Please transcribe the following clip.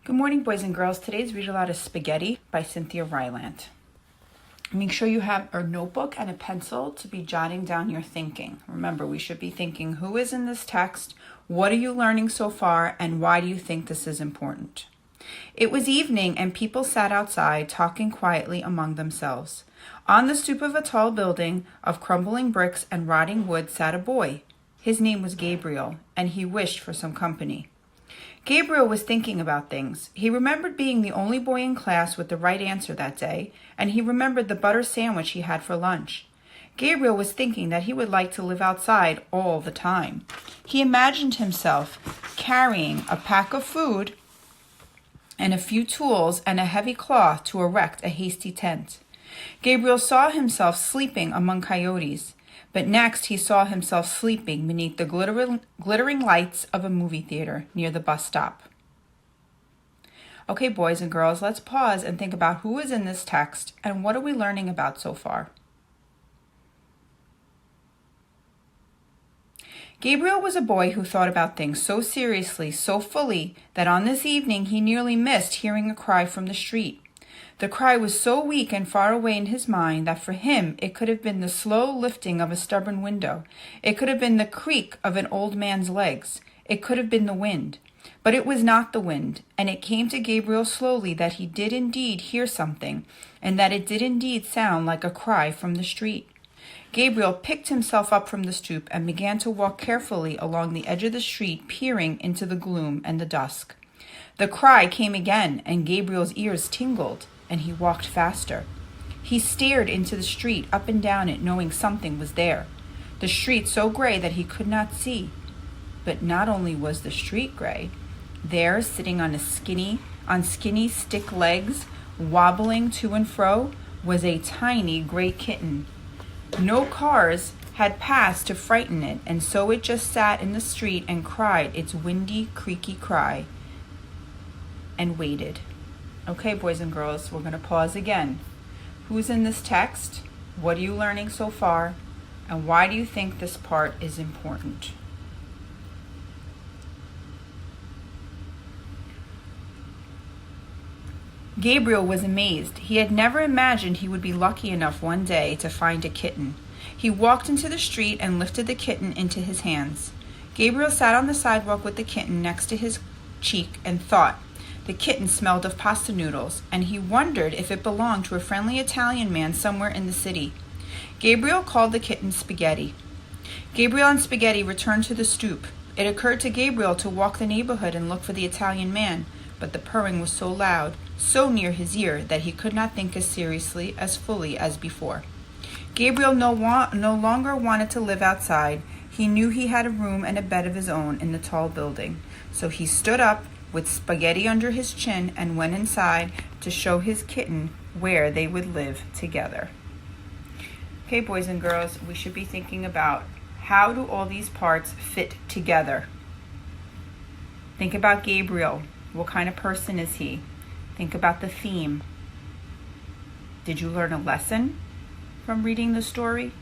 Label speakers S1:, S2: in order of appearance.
S1: Good morning, boys and girls. Today's read aloud is Spaghetti by Cynthia Rylant. Make sure you have a notebook and a pencil to be jotting down your thinking. Remember, we should be thinking, who is in this text? What are you learning so far? And why do you think this is important? It was evening and people sat outside talking quietly among themselves. On the stoop of a tall building of crumbling bricks and rotting wood sat a boy. His name was Gabriel, and he wished for some company. Gabriel was thinking about things. He remembered being the only boy in class with the right answer that day, and he remembered the butter sandwich he had for lunch. Gabriel was thinking that he would like to live outside all the time. He imagined himself carrying a pack of food and a few tools and a heavy cloth to erect a hasty tent. Gabriel saw himself sleeping among coyotes, but next he saw himself sleeping beneath the glittering lights of a movie theater near the bus stop. Okay, boys and girls, let's pause and think about who is in this text and what are we learning about so far. Gabriel was a boy who thought about things so seriously, so fully, that on this evening he nearly missed hearing a cry from the street. The cry was so weak and far away in his mind that for him it could have been the slow lifting of a stubborn window. It could have been the creak of an old man's legs. It could have been the wind. But it was not the wind, and it came to Gabriel slowly that he did indeed hear something, and that it did indeed sound like a cry from the street. Gabriel picked himself up from the stoop and began to walk carefully along the edge of the street, peering into the gloom and the dusk. The cry came again, and Gabriel's ears tingled, and he walked faster. He stared into the street, up and down it, knowing something was there. The street so gray that he could not see. But not only was the street gray, there, sitting on skinny stick legs, wobbling to and fro, was a tiny gray kitten. No cars had passed to frighten it, and so it just sat in the street and cried its windy, creaky cry, and waited. Okay, boys and girls, we're going to pause again. Who's in this text? What are you learning so far? And why do you think this part is important? Gabriel was amazed. He had never imagined he would be lucky enough one day to find a kitten. He walked into the street and lifted the kitten into his hands. Gabriel sat on the sidewalk with the kitten next to his cheek and thought. The kitten smelled of pasta noodles, and he wondered if it belonged to a friendly Italian man somewhere in the city. Gabriel called the kitten Spaghetti. Gabriel and Spaghetti returned to the stoop. It occurred to Gabriel to walk the neighborhood and look for the Italian man, but the purring was so loud, so near his ear, that he could not think as seriously, as fully as before. Gabriel no longer wanted to live outside. He knew he had a room and a bed of his own in the tall building. So he stood up with Spaghetti under his chin and went inside to show his kitten where they would live together. Okay, boys and girls, we should be thinking about how do all these parts fit together? Think about Gabriel. What kind of person is he? Think about the theme. Did you learn a lesson from reading the story?